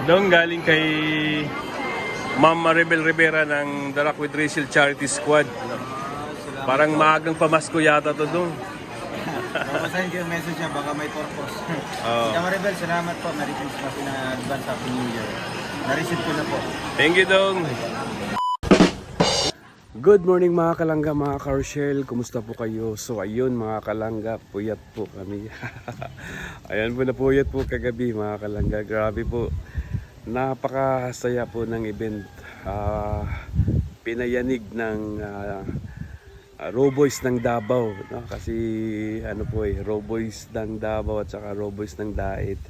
Dong galing kay Ma'am Maribel Rivera ng The Rock with Rachel Charity Squad. Parang maagang pamasko yata to dong. Babasahin ko yung message niya, baka may purpose. Oo. Tita Maribel, salamat po. Merry Christmas in advance, Happy New Year. Na-receive ko na po. Thank you dong. Good morning mga kalangga, mga ka-Rochelle. Kumusta po kayo? So ayun mga kalangga, puyat po kami. Ayan po, napuyat po kagabi mga kalangga. Grabe po. Napakasaya po ng event. Pinayanig ng Raw Boys ng Davao, no? Kasi ano po Raw Boys ng Davao at saka Raw Boys ng Daet.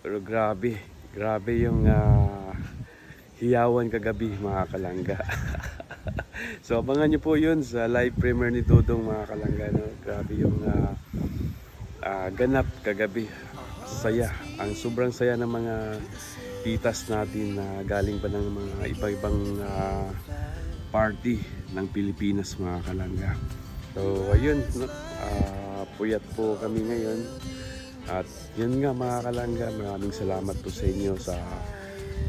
Pero grabe yung hiyawan kagabi mga kalangga. So abangan nyo po yun sa live premiere ni Dodong mga kalangga, no? Grabe yung ganap kagabi. Saya, ang sobrang saya ng mga titas natin na galing pa ng mga iba-ibang party ng Pilipinas mga kalangga. So ayun, no? Puyat po kami ngayon. At yun nga mga kalangga, maraming salamat po sa inyo sa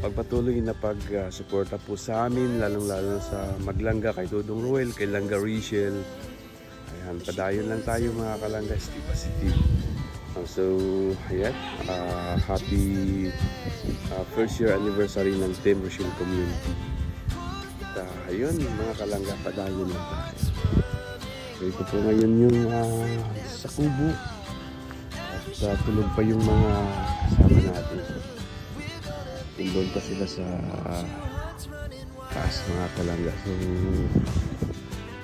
pagpatuloy na pag-suporta po sa amin, lalong-lalo sa Maglangga, kay Dodong Ruel, kay Langga Rachel. Ayan, padayon lang tayo mga kalangga, Stipa City. So, ayan, happy first year anniversary ng Team Rochelle Community. At ayun, mga kalangga, padayon lang tayo. So, ito po ngayon yung sa kubo. At tulog pa yung mga kasama natin. Doon pa sila sa taas mga kalangga. So,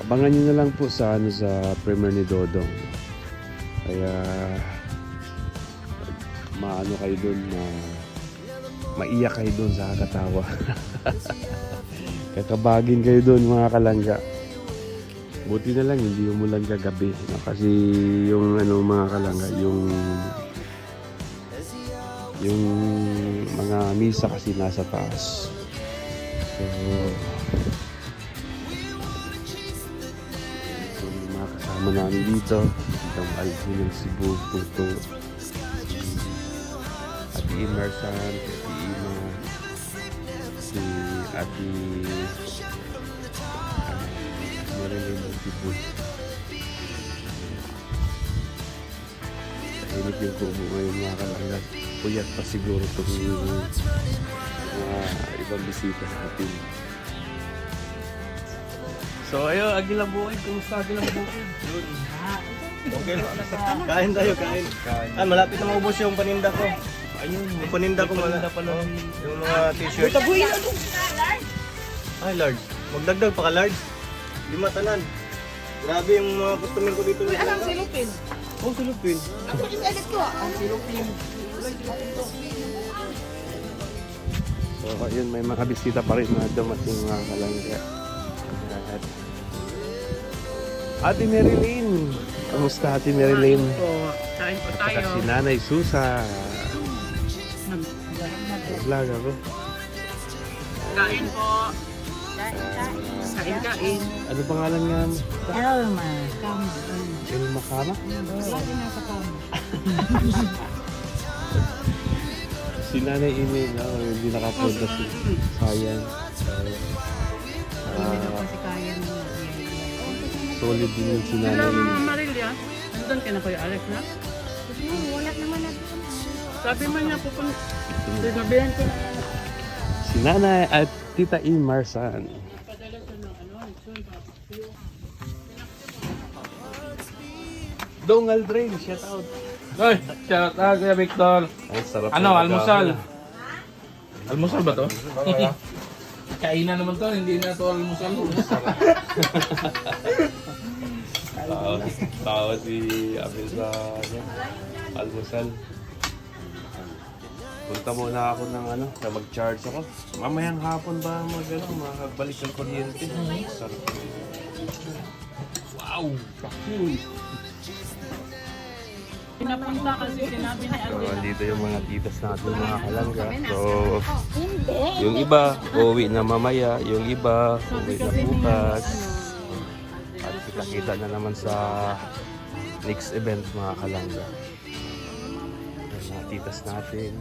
abangan nyo na lang po sa premiere ni Dodong. Kaya maano kayo doon, maiyak kayo doon sa katawa. Kakabagin kayo doon mga kalangga. Buti na lang hindi umulan kagabi, no? Kasi yung mga kalangga, yung mga misa kasi nasa taas. So yung mga kasama namin dito, itong Alpo ng Cebu, Tuto, Ate Emerson, Ate Ima, si Ate Marilyn ng Cebu. Tahimik yung kubo ngayon mga kalangga. Puyat pa siguro itong ibang bisita sa atin. So ayun, Agilang Bukid. Kumusta Agilang Bukid? Okay lang. Kain tayo, kain. Malapit na maubos yung paninda ko. Ayun, Yung paninda ko paninda pala. Yung mga t-shirt. Ay, large. Magdagdag pa ka, large. Di matanan. Grabe yung mga customer ko dito. Uy, alang silupin. Oh, silupin. Ako just edit ko. Ang silupin. So ayun, may mga bisita pa rin na dumating mga kalangga. Ate Marilyn! Kamusta Ate Marilyn? Kain po At saka si Nanay Susa. Vlog ako. Kain po. Kain. Ano pangalan nga? Elma. Elma Kama? Lagi nasa kama. Si Nanay Ine, no? Hindi nakapunta si Sayan. Hindi na po si Kaya mo. Solid din yung si Nanay Sila Ine. Mama Marilia. Nandun ka na Kuya Alex na? Wala naman na. Sabi man niya pupunta. Sinabihan ko na. Si Nanay at Tita Imarsan. Padala siya ng Dong Aldrin, shout out. Hoy, shout out Kuya Victor. Ay, sarap. Ano, ng almusal? agahan. Almusal ba to? Kainan naman to, hindi na to almusal. Tawa si Abel sa almusal. Punta muna ako ng na mag-charge ako. Mamayang hapon ba magbalik ng kuryente? Sarap. Wow! Pinapunta kasi sinabi ni So, Alvin. andito yung mga titas natin mga kalangga. So, yung iba, uuwi na mamaya. Yung iba, uuwi na bukas. At kita-kita na naman sa next event mga kalangga. Yung mga titas natin.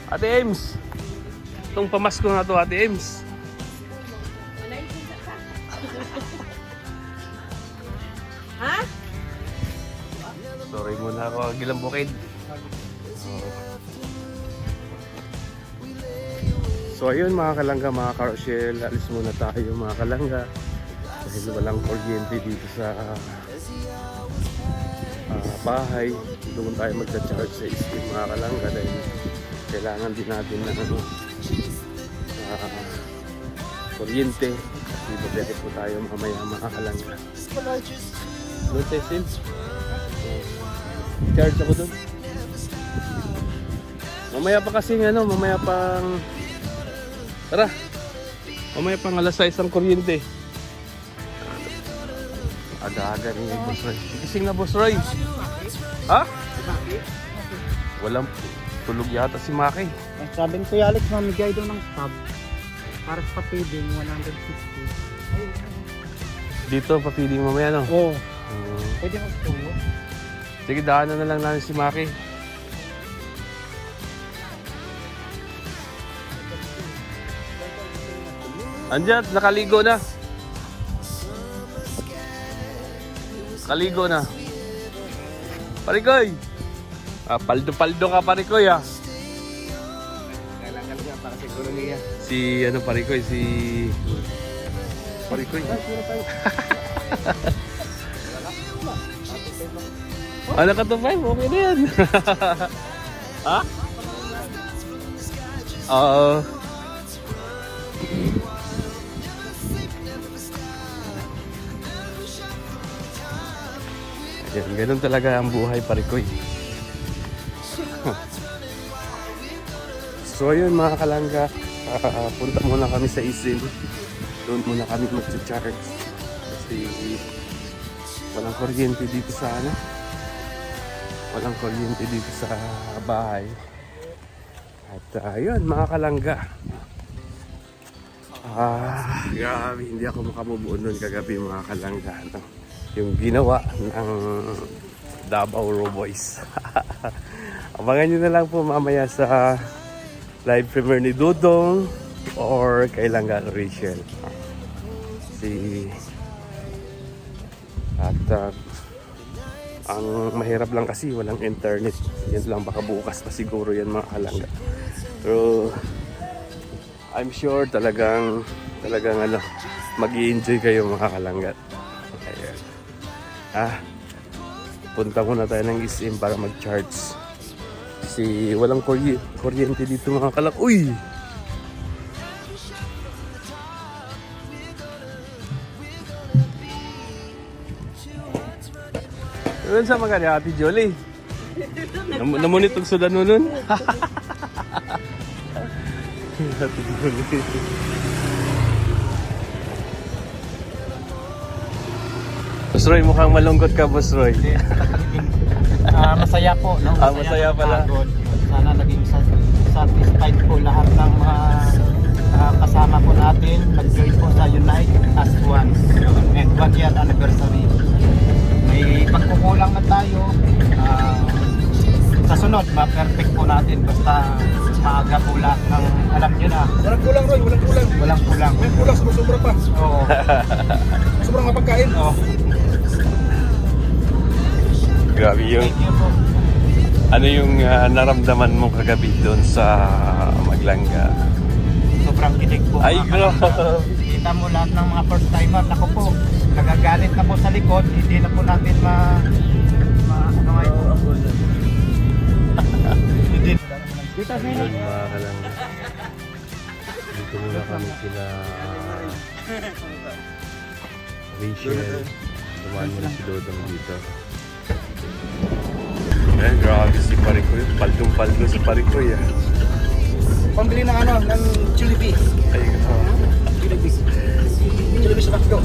Ate Ems. Itong pamasko na to, Ate Ems. Ha? Sorry muna ako, Gilang Bukid. So ayun mga kalangga, mga karosyel, alis muna tayo mga kalangga. Dahil walang kuryente dito sa bahay. Doon tayo magcha-charge sa isip mga kalangga dahil kailangan din natin ng kuryente. Kasi babalik po tayo mamaya mga kalangga. Doon tayo sim. Charge ako doon. Mamaya pa kasi mamaya pang tara. Mamaya pang alas 6 ang kuryente. Aga-aga ni Boss Roy. Gising na Boss Roy. Ha? Walang tulog yata si Maki. Sabi ko Alex, mamigay doon ng stop. Para sa feeding, 160. Dito papiling mamaya no? Oo. Pwede mo ito. Sige, daanan na lang namin si Maki. Andiyan, nakaligo na. Nakaligo na. Parikoy! Paldo-paldo ka Parikoy ah. Kailangan niya para siguro niya. Si Parikoy, si Parikoy. Naka 2.5, okay na yan. Ha? Oo. Yan, ganun talaga ang buhay Parikoy. So ayun mga kalangga, punta muna kami sa Isin. Doon muna kami mag-charge. Kasi walang kuryente dito sa walang kuryente dito sa bahay. At ayun mga kalangga. Grabe, hindi ako makamubuon doon kagabi mga kalangga. Yung ginawa ng Davao Raw Boys. Abangan nyo na lang po mamaya sa live premiere ni Dudong or kay Langga Rachel. Ang mahirap lang kasi walang internet. Yan lang, baka bukas pa siguro yan mga kalangga. Pero I'm sure talagang mag-i-enjoy kayo mga kalangga. Ayan. Punta muna tayo ng SM para mag-charge. Kasi walang kuryente dito mga kalangga. Uy! Doon sa mga ni Ate Jolie. Namunit ang sudan mo nun. Ate Jolie. Boss Roy, mukhang malungkot ka, Boss Roy. Masaya po, no? Masaya pala. Pagod. Sana naging satisfied po lahat ng mga kasama po natin. Nag-join po sa Unite as one. And 1 year anniversary. May pagkukulang na tayo. Sa sunod, ma-perfect po natin. Basta maaga po lahat ng alam nyo na. Walang kulang Roy, walang kulang. Walang kulang. May kulang, sobra pa. Oo. Sobrang mapagkain. Oo. Grabe yung... Thank you po. Ano yung naramdaman mo kagabi doon sa Maglangga? Sobrang kilig po. Ay, mga grabe. kalangga. Kita mo lahat ng mga first timer. Ako po, nagagalit na po sa likod. Hindi na po natin ano nga ito. Hindi. Dito sa Ayun, mga kalangga. Dito muna kami sila Rachel. Tumaan mo na si Dodong dito. Ayan, grabe si Parikoy. Paldong-paldo si Parikoy ah. Pambili ng ng Jollibee. Ay, grabe. Jollibee sa Macdo.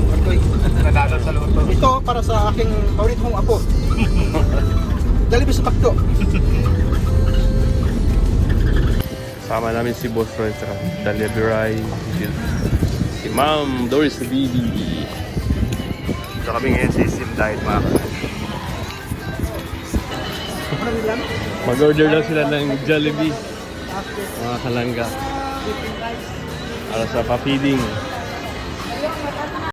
Nanalo sa loto. Ito para sa aking paborito mong apo. Jollibee sa Macdo. Sama namin si Boss Roy sa Dalia Biray, si Ma'am Doris Bibi. Ito kami ngayon sa Isim dahil mag-order lang sila ng Jollibee. after Mga kalangga. eating rice. Para sa pa-feeding.